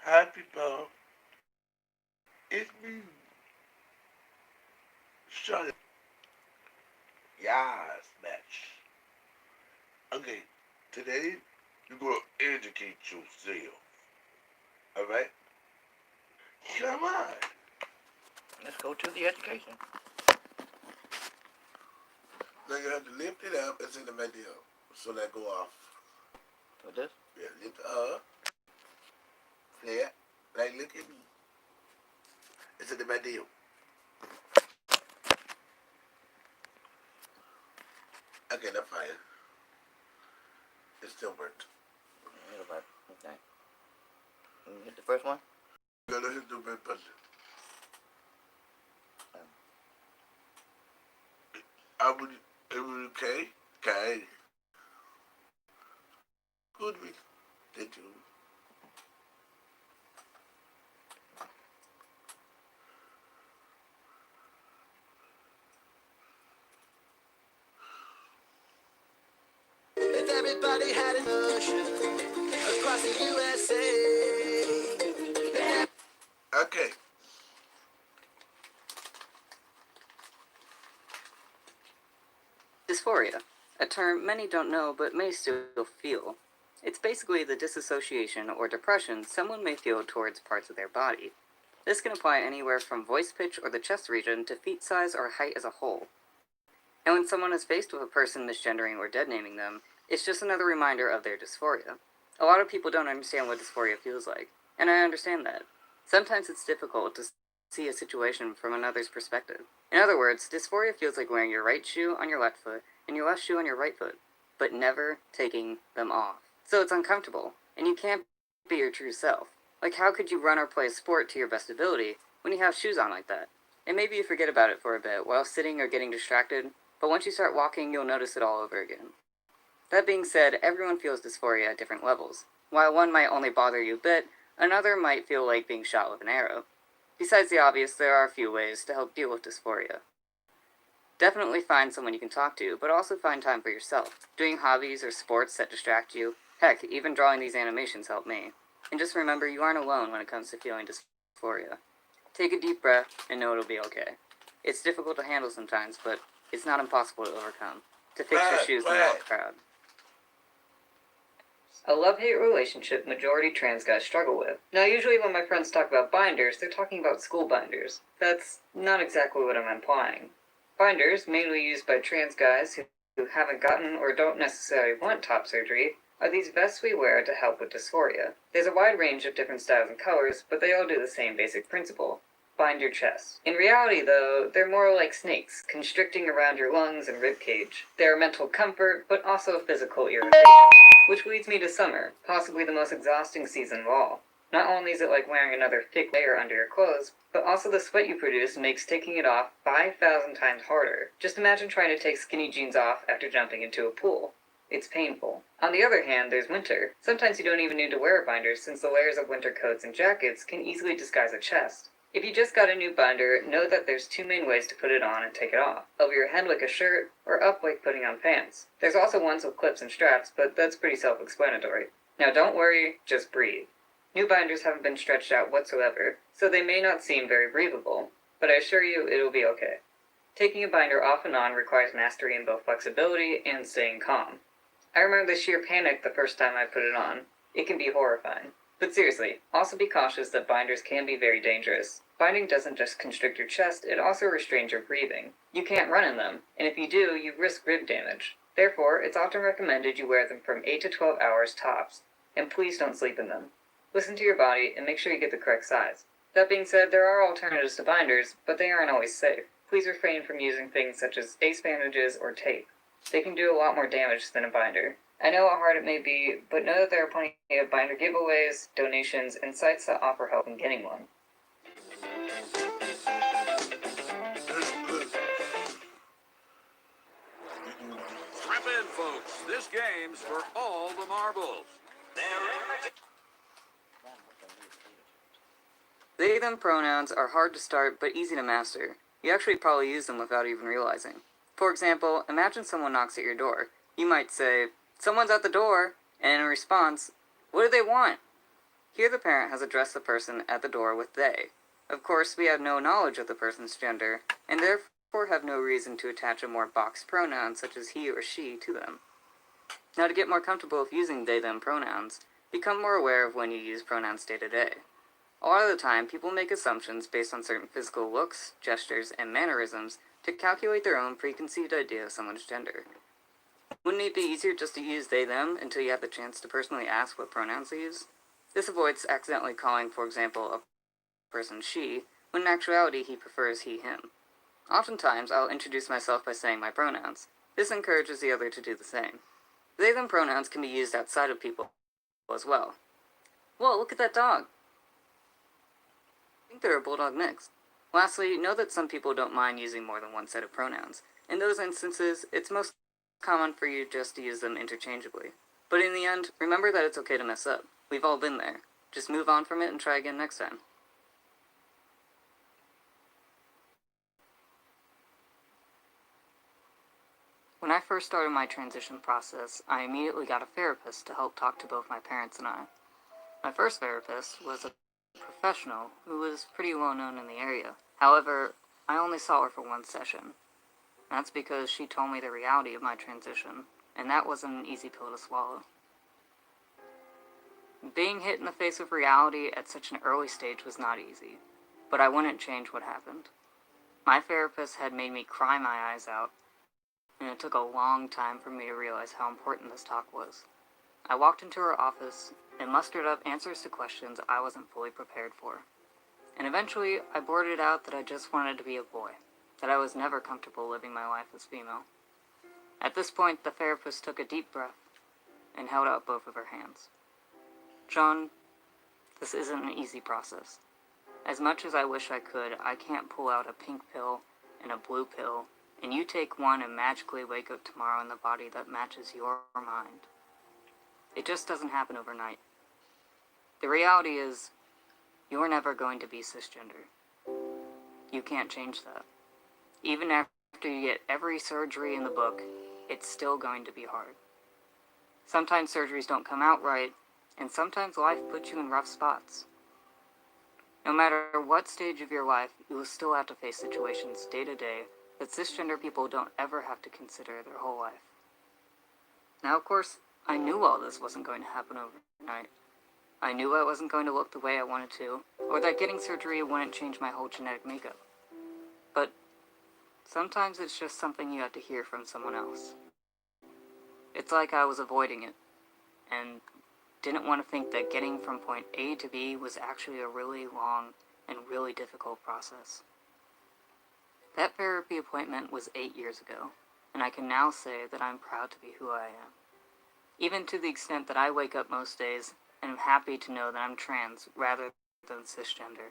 Hi people, it's me, Shirley. Yes, match. Okay, today you're gonna educate yourself. Alright? Come on. Let's go to the education. Now you have to lift it up and send it back down. So that go off. With this? Yeah, lift it up. Flat. Like look at me. And send it back down. Okay, that's fine. It still worked. Okay. Can you hit the first one? Go ahead and do my button. I would, it was okay. Okay. Good week. Did you? If everybody had an ocean across the USA. Okay. Dysphoria, a term many don't know but may still feel. It's basically the disassociation or depression someone may feel towards parts of their body. This can apply anywhere from voice pitch or the chest region to feet size or height as a whole. And when someone is faced with a person misgendering or dead naming them, it's just another reminder of their dysphoria. A lot of people don't understand what dysphoria feels like, and I understand that. Sometimes it's difficult to see a situation from another's perspective. In other words, dysphoria feels like wearing your right shoe on your left foot and your left shoe on your right foot, but never taking them off. So it's uncomfortable, and you can't be your true self. Like, how could you run or play a sport to your best ability when you have shoes on like that? And maybe you forget about it for a bit while sitting or getting distracted, but once you start walking, you'll notice it all over again. That being said, everyone feels dysphoria at different levels. While one might only bother you a bit, another might feel like being shot with an arrow. Besides the obvious, there are a few ways to help deal with dysphoria. Definitely find someone you can talk to, but also find time for yourself. Doing hobbies or sports that distract you. Heck, even drawing these animations help me. And just remember, you aren't alone when it comes to feeling dysphoria. Take a deep breath and know it'll be okay. It's difficult to handle sometimes, but it's not impossible to overcome. To fix your shoes in the crowd. A love-hate relationship majority trans guys struggle with. Now, usually when my friends talk about binders, they're talking about school binders. That's not exactly what I'm implying. Binders, mainly used by trans guys who haven't gotten or don't necessarily want top surgery, are these vests we wear to help with dysphoria. There's a wide range of different styles and colors, but they all do the same basic principle. Bind your chest. In reality, though, they're more like snakes, constricting around your lungs and rib cage. They're a mental comfort, but also a physical irritation. Which leads me to summer, possibly the most exhausting season of all. Not only is it like wearing another thick layer under your clothes, but also the sweat you produce makes taking it off 5,000 times harder. Just imagine trying to take skinny jeans off after jumping into a pool. It's painful. On the other hand, there's winter. Sometimes you don't even need to wear a binder since the layers of winter coats and jackets can easily disguise a chest. If you just got a new binder, know that there's two main ways to put it on and take it off. Over your head like a shirt, or up like putting on pants. There's also ones with clips and straps, but that's pretty self-explanatory. Now don't worry, just breathe. New binders haven't been stretched out whatsoever, so they may not seem very breathable, but I assure you it'll be okay. Taking a binder off and on requires mastery in both flexibility and staying calm. I remember the sheer panic the first time I put it on. It can be horrifying. But seriously, also be cautious that binders can be very dangerous. Binding doesn't just constrict your chest, it also restrains your breathing. You can't run in them, and if you do, you risk rib damage. Therefore, it's often recommended you wear them from 8 to 12 hours tops, and please don't sleep in them. Listen to your body and make sure you get the correct size. That being said, there are alternatives to binders, but they aren't always safe. Please refrain from using things such as ace bandages or tape. They can do a lot more damage than a binder. I know how hard it may be, but know that there are plenty of binder giveaways, donations, and sites that offer help in getting one. Strap in, folks. This game's for all the marbles. They, them pronouns are hard to start but easy to master. You actually probably use them without even realizing. For example, imagine someone knocks at your door. You might say, "Someone's at the door," And in response, what do they want? Here the parent has addressed the person at the door with they. Of course, we have no knowledge of the person's gender, and therefore have no reason to attach a more boxed pronoun such as he or she to them. Now, to get more comfortable with using they-them pronouns, become more aware of when you use pronouns day to day. A lot of the time, people make assumptions based on certain physical looks, gestures, and mannerisms to calculate their own preconceived idea of someone's gender. Wouldn't it be easier just to use they-them until you have the chance to personally ask what pronouns they use? This avoids accidentally calling, for example, a person she, when in actuality he prefers he/him. Oftentimes, I'll introduce myself by saying my pronouns. This encourages the other to do the same. They/them pronouns can be used outside of people as well. Whoa, look at that dog! I think they're a bulldog mix. Lastly, know that some people don't mind using more than one set of pronouns. In those instances, it's most common for you just to use them interchangeably. But in the end, remember that it's okay to mess up. We've all been there. Just move on from it and try again next time. When I first started my transition process, I immediately got a therapist to help talk to both my parents and I. My first therapist was a professional who was pretty well known in the area. However, I only saw her for one session. That's because she told me the reality of my transition, and that wasn't an easy pill to swallow. Being hit in the face with reality at such an early stage was not easy, but I wouldn't change what happened. My therapist had made me cry my eyes out, and it took a long time for me to realize how important this talk was. I walked into her office and mustered up answers to questions I wasn't fully prepared for. And eventually, I blurted out that I just wanted to be a boy, that I was never comfortable living my life as female. At this point, the therapist took a deep breath and held out both of her hands. John, this isn't an easy process. As much as I wish I could, I can't pull out a pink pill and a blue pill, and you take one and magically wake up tomorrow in the body that matches your mind. It just doesn't happen overnight. The reality is, you're never going to be cisgender. You can't change that. Even after you get every surgery in the book, it's still going to be hard. Sometimes surgeries don't come out right, and sometimes life puts you in rough spots. No matter what stage of your life, you will still have to face situations day to day that cisgender people don't ever have to consider their whole life. Now, of course, I knew all this wasn't going to happen overnight. I knew I wasn't going to look the way I wanted to, or that getting surgery wouldn't change my whole genetic makeup. But sometimes it's just something you have to hear from someone else. It's like I was avoiding it, and didn't want to think that getting from point A to B was actually a really long and really difficult process. That therapy appointment was 8 years ago, and I can now say that I'm proud to be who I am. Even to the extent that I wake up most days and am happy to know that I'm trans rather than cisgender.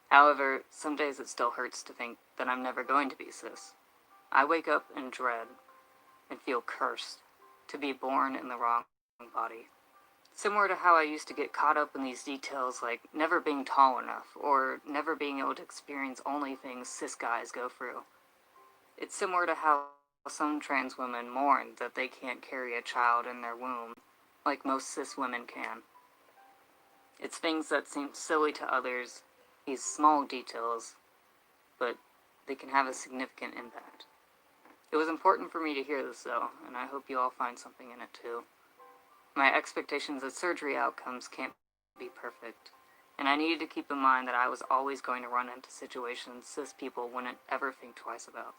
However, some days it still hurts to think that I'm never going to be cis. I wake up in dread and feel cursed to be born in the wrong body. Similar to how I used to get caught up in these details like never being tall enough or never being able to experience only things cis guys go through. It's similar to how some trans women mourn that they can't carry a child in their womb like most cis women can. It's things that seem silly to others, these small details, but they can have a significant impact. It was important for me to hear this though, and I hope you all find something in it too. My expectations of surgery outcomes can't be perfect, and I needed to keep in mind that I was always going to run into situations cis people wouldn't ever think twice about.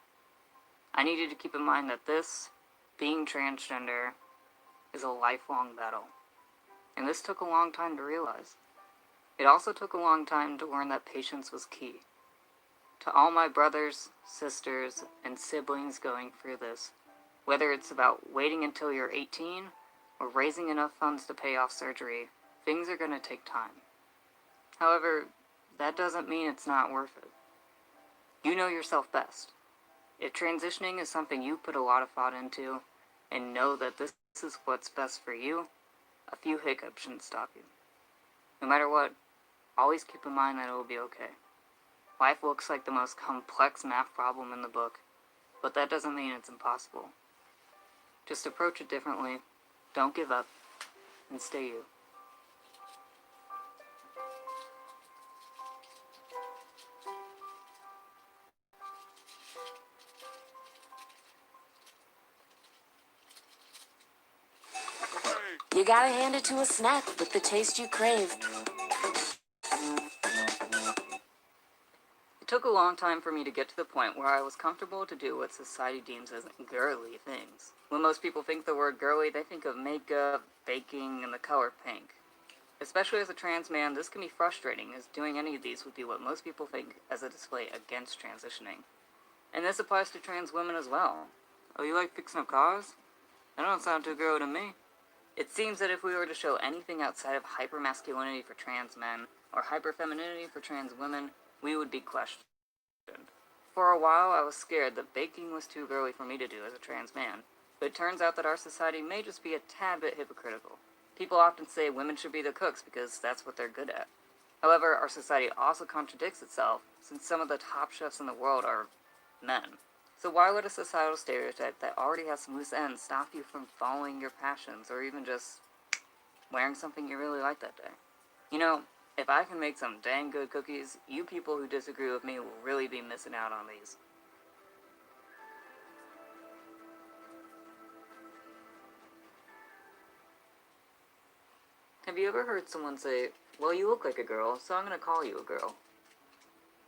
I needed to keep in mind that this, being transgender, is a lifelong battle, and this took a long time to realize. It also took a long time to learn that patience was key. To all my brothers, sisters, and siblings going through this, whether it's about waiting until you're 18 or raising enough funds to pay off surgery, things are going to take time. However, that doesn't mean it's not worth it. You know yourself best. If transitioning is something you put a lot of thought into, and know that this is what's best for you, a few hiccups shouldn't stop you. No matter what, always keep in mind that it will be okay. Life looks like the most complex math problem in the book, but that doesn't mean it's impossible. Just approach it differently, don't give up, and stay you. You gotta hand it to a snack with the taste you crave. It took a long time for me to get to the point where I was comfortable to do what society deems as girly things. When most people think the word girly, they think of makeup, baking, and the color pink. Especially as a trans man, this can be frustrating, as doing any of these would be what most people think as a display against transitioning. And this applies to trans women as well. Oh, you like fixing up cars? That don't sound too girly to me. It seems that if we were to show anything outside of hypermasculinity for trans men, or hyperfemininity for trans women, we would be questioned. For a while, I was scared that baking was too girly for me to do as a trans man, but it turns out that our society may just be a tad bit hypocritical. People often say women should be the cooks because that's what they're good at. However, our society also contradicts itself, since some of the top chefs in the world are men. So why would a societal stereotype that already has some loose ends stop you from following your passions, or even just wearing something you really like that day? You know, if I can make some dang good cookies, you people who disagree with me will really be missing out on these. Have you ever heard someone say, well, you look like a girl, so I'm gonna call you a girl?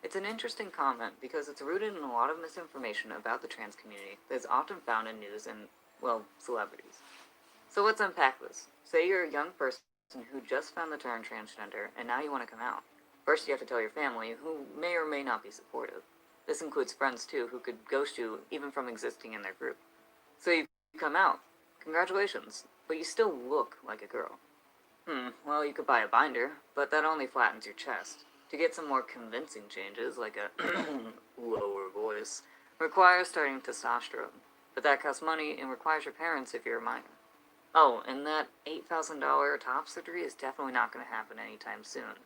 It's an interesting comment because it's rooted in a lot of misinformation about the trans community that is often found in news and, well, celebrities. So let's unpack this. Say you're a young person who just found the term transgender and now you want to come out. First you have to tell your family, who may or may not be supportive. This includes friends too, who could ghost you even from existing in their group. So you come out. Congratulations, but you still look like a girl. Well, you could buy a binder, but that only flattens your chest. To get some more convincing changes, like a lower voice, requires starting testosterone. But that costs money and requires your parents if you're a minor. Oh, and that $8,000 top surgery is definitely not going to happen anytime soon.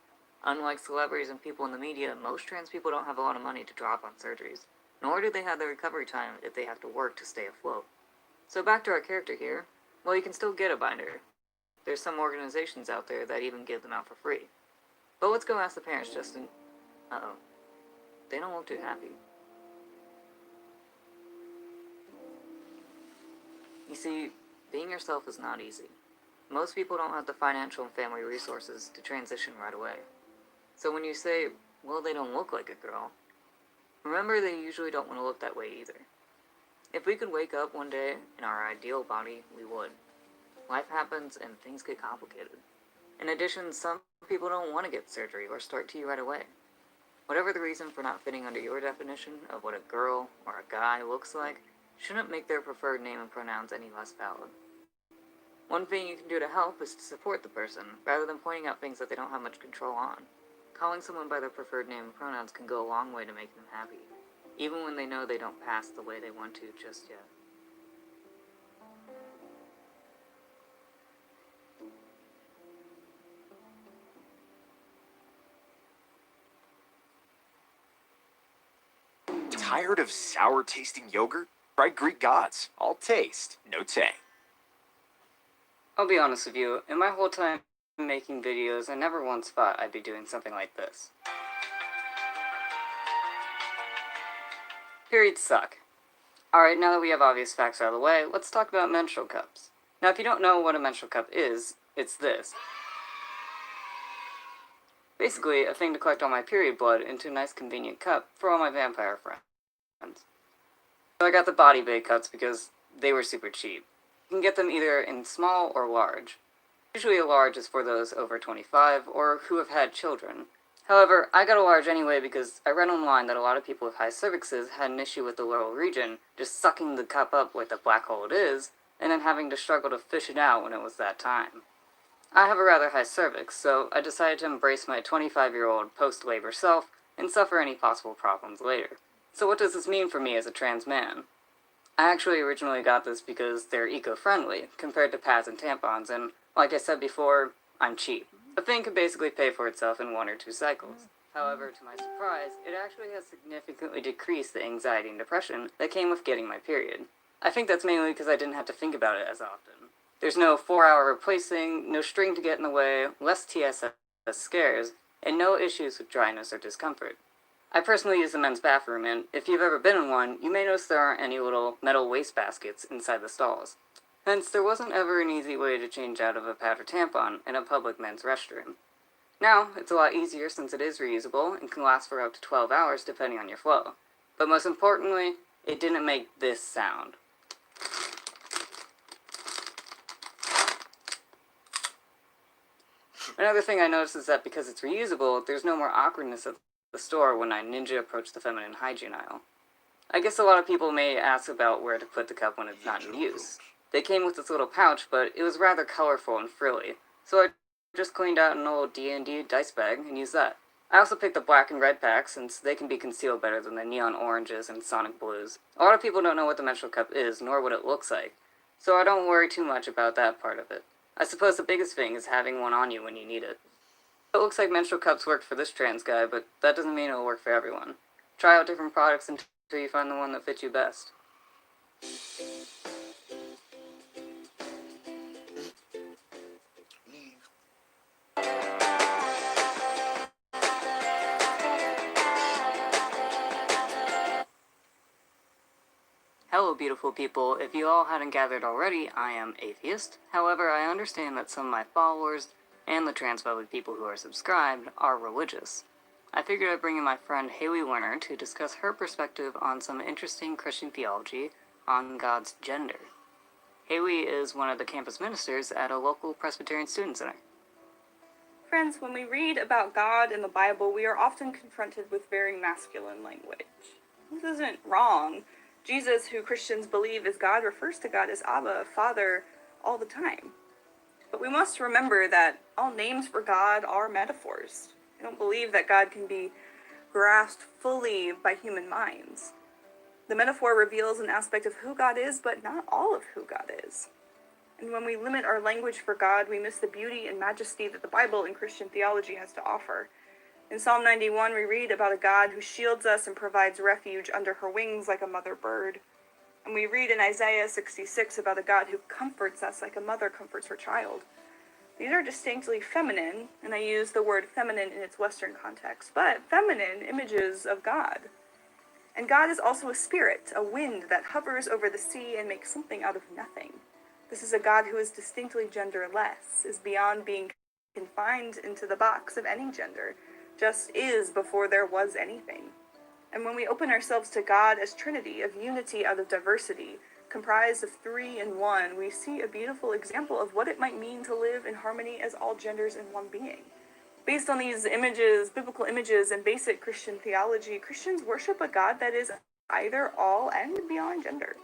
Unlike celebrities and people in the media, most trans people don't have a lot of money to drop on surgeries, nor do they have the recovery time if they have to work to stay afloat. So back to our character here, well, you can still get a binder. There's some organizations out there that even give them out for free. But let's go ask the parents, Justin. Uh-oh. They don't look too happy. You see, being yourself is not easy. Most people don't have the financial and family resources to transition right away. So when you say, well, they don't look like a girl, remember they usually don't want to look that way either. If we could wake up one day in our ideal body, we would. Life happens and things get complicated. In addition, some people don't want to get surgery or start T right away. Whatever the reason for not fitting under your definition of what a girl or a guy looks like, shouldn't make their preferred name and pronouns any less valid. One thing you can do to help is to support the person, rather than pointing out things that they don't have much control on. Calling someone by their preferred name and pronouns can go a long way to make them happy, even when they know they don't pass the way they want to just yet. Tired of sour-tasting yogurt? Try Greek Gods. All taste, no tang. I'll be honest with you, in my whole time making videos, I never once thought I'd be doing something like this. Periods suck. Alright, now that we have obvious facts out of the way, let's talk about menstrual cups. Now, if you don't know what a menstrual cup is, it's this. Basically, a thing to collect all my period blood into a nice convenient cup for all my vampire friends. So I got the body bag cups because they were super cheap. You can get them either in small or large. Usually a large is for those over 25 or who have had children. However, I got a large anyway because I read online that a lot of people with high cervixes had an issue with the lower region just sucking the cup up like the black hole it is, and then having to struggle to fish it out when it was that time. I have a rather high cervix, so I decided to embrace my 25-year-old post-labor self and suffer any possible problems later. So what does this mean for me as a trans man? I actually originally got this because they're eco-friendly compared to pads and tampons, and like I said before, I'm cheap. The thing could basically pay for itself in 1 or 2 cycles. However, to my surprise, it actually has significantly decreased the anxiety and depression that came with getting my period. I think that's mainly because I didn't have to think about it as often. There's no 4-hour replacing, no string to get in the way, less TSS scares, and no issues with dryness or discomfort. I personally use the men's bathroom, and if you've ever been in one, you may notice there aren't any little metal waste baskets inside the stalls. Hence, there wasn't ever an easy way to change out of a pad or tampon in a public men's restroom. Now, it's a lot easier since it is reusable and can last for up to 12 hours depending on your flow. But most importantly, it didn't make this sound. Another thing I noticed is that because it's reusable, there's no more awkwardness at the store when I ninja approach the feminine hygiene aisle. I guess a lot of people may ask about where to put the cup when it's not in use. They came with this little pouch, but it was rather colorful and frilly, so I just cleaned out an old D&D dice bag and used that. I also picked the black and red packs since they can be concealed better than the neon oranges and sonic blues. A lot of people don't know what the menstrual cup is, nor what it looks like, so I don't worry too much about that part of it. I suppose the biggest thing is having one on you when you need it. It looks like menstrual cups worked for this trans guy, but that doesn't mean it'll work for everyone. Try out different products until you find the one that fits you best. Hello, beautiful people. If you all hadn't gathered already, I am Atheist. However, I understand that some of my followers, and the transphobic people who are subscribed, are religious. I figured I'd bring in my friend Haley Werner to discuss her perspective on some interesting Christian theology on God's gender. Haley is one of the campus ministers at a local Presbyterian student center. Friends, when we read about God in the Bible, we are often confronted with very masculine language. This isn't wrong. Jesus, who Christians believe is God, refers to God as Abba, Father, all the time. But we must remember that all names for God are metaphors. I don't believe that God can be grasped fully by human minds. The metaphor reveals an aspect of who God is, but not all of who God is. And when we limit our language for God, we miss the beauty and majesty that the Bible and Christian theology has to offer. In Psalm 91, we read about a God who shields us and provides refuge under her wings like a mother bird. And we read in Isaiah 66 about a God who comforts us like a mother comforts her child. These are distinctly feminine, and I use the word feminine in its Western context, but feminine images of God. And God is also a spirit, a wind that hovers over the sea and makes something out of nothing. This is a God who is distinctly genderless, is beyond being confined into the box of any gender, just is before there was anything. And when we open ourselves to God as Trinity, of unity out of diversity, comprised of three in one, we see a beautiful example of what it might mean to live in harmony as all genders in one being. Based on these images, biblical images, and basic Christian theology, Christians worship a God that is either all and beyond gender.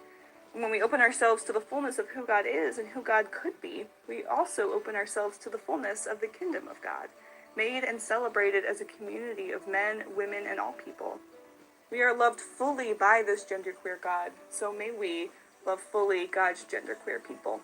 And when we open ourselves to the fullness of who God is and who God could be, we also open ourselves to the fullness of the kingdom of God, made and celebrated as a community of men, women, and all people. We are loved fully by this genderqueer God, so may we love fully God's genderqueer people.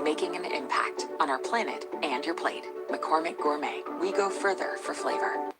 Making an impact on our planet and your plate. McCormick Gourmet. We go further for flavor.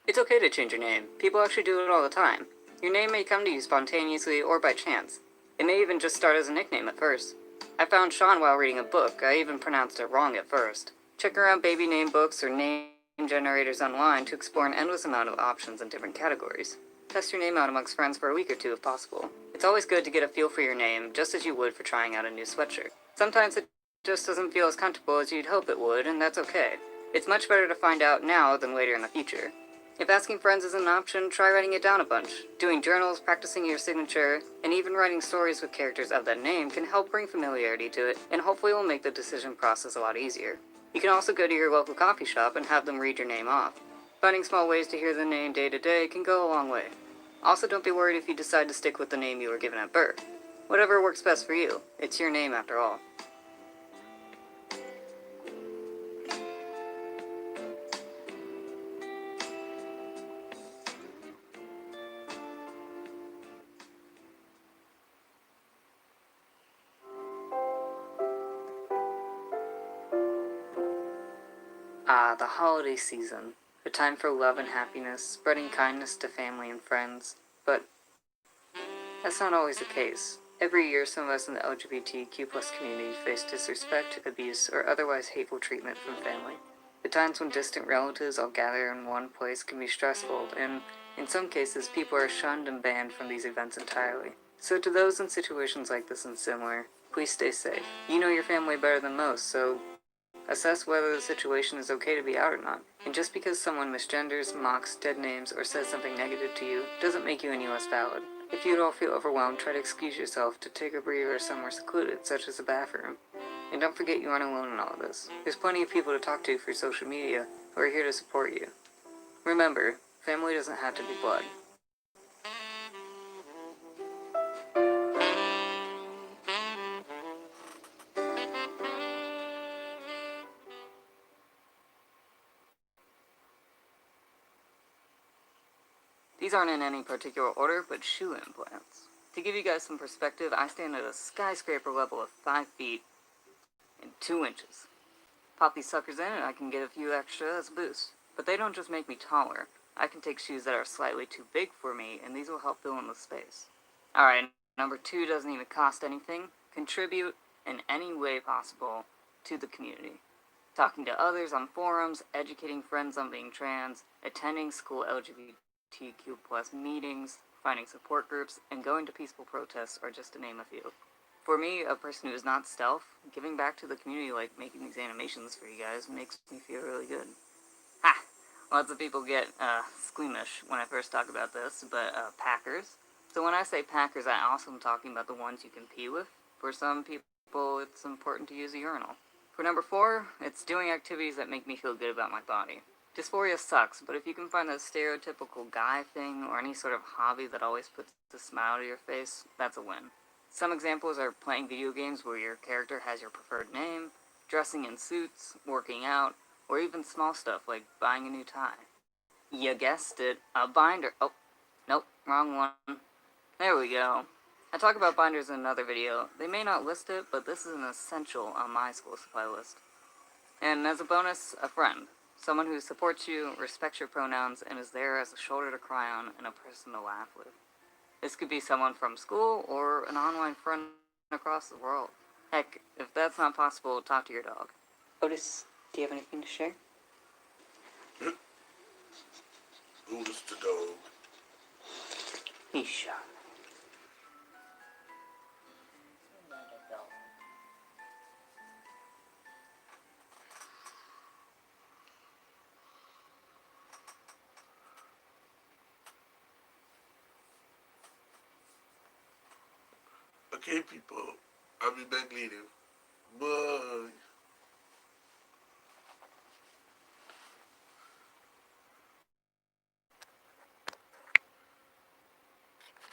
It's okay to change your name. People actually do it all the time. Your name may come to you spontaneously or by chance. It may even just start as a nickname at first. I found Sean while reading a book. I even pronounced it wrong at first. Check around baby name books or name generators online to explore an endless amount of options in different categories. Test your name out amongst friends for a week or two if possible. It's always good to get a feel for your name, just as you would for trying out a new sweatshirt. Sometimes it just doesn't feel as comfortable as you'd hope it would, and that's okay. It's much better to find out now than later in the future. If asking friends isn't an option, try writing it down a bunch. Doing journals, practicing your signature, and even writing stories with characters of that name can help bring familiarity to it, and hopefully will make the decision process a lot easier. You can also go to your local coffee shop and have them read your name off. Finding small ways to hear the name day to day can go a long way. Also, don't be worried if you decide to stick with the name you were given at birth. Whatever works best for you. It's your name after all. The holiday season. A time for love and happiness, spreading kindness to family and friends. But that's not always the case. Every year, some of us in the LGBTQ plus community face disrespect, abuse, or otherwise hateful treatment from family. The times when distant relatives all gather in one place can be stressful, and in some cases, people are shunned and banned from these events entirely. So to those in situations like this and similar, please stay safe. You know your family better than most, so assess whether the situation is okay to be out or not. And just because someone misgenders, mocks, dead names, or says something negative to you, doesn't make you any less valid. If you at all feel overwhelmed, try to excuse yourself to take a breather somewhere secluded, such as a bathroom. And don't forget you aren't alone in all of this. There's plenty of people to talk to through social media who are here to support you. Remember, family doesn't have to be blood. These aren't in any particular order, but shoe implants. To give you guys some perspective, I stand at a skyscraper level of 5 feet and 2 inches. Pop these suckers in and I can get a few extra as a boost. But they don't just make me taller. I can take shoes that are slightly too big for me, and these will help fill in the space. Alright, number 2 doesn't even cost anything. Contribute in any way possible to the community. Talking to others on forums, educating friends on being trans, attending school LGBTQ plus meetings, finding support groups, and going to peaceful protests are just to name a few. For me, a person who is not stealth, giving back to the community like making these animations for you guys makes me feel really good. Ha! Lots of people get squeamish when I first talk about this, but Packers. So when I say Packers, I also am talking about the ones you can pee with. For some people, it's important to use a urinal. For number 4, it's doing activities that make me feel good about my body. Dysphoria sucks, but if you can find that stereotypical guy thing or any sort of hobby that always puts a smile to your face, that's a win. Some examples are playing video games where your character has your preferred name, dressing in suits, working out, or even small stuff like buying a new tie. You guessed it, a binder. Oh, nope, wrong one. There we go. I talk about binders in another video. They may not list it, but this is an essential on my school supply list. And as a bonus, a friend. Someone who supports you, respects your pronouns, and is there as a shoulder to cry on and a person to laugh with. This could be someone from school or an online friend across the world. Heck, if that's not possible, talk to your dog. Otis, do you have anything to share? Who's the dog? He's shy. Okay, people. I'll be back later. Bye.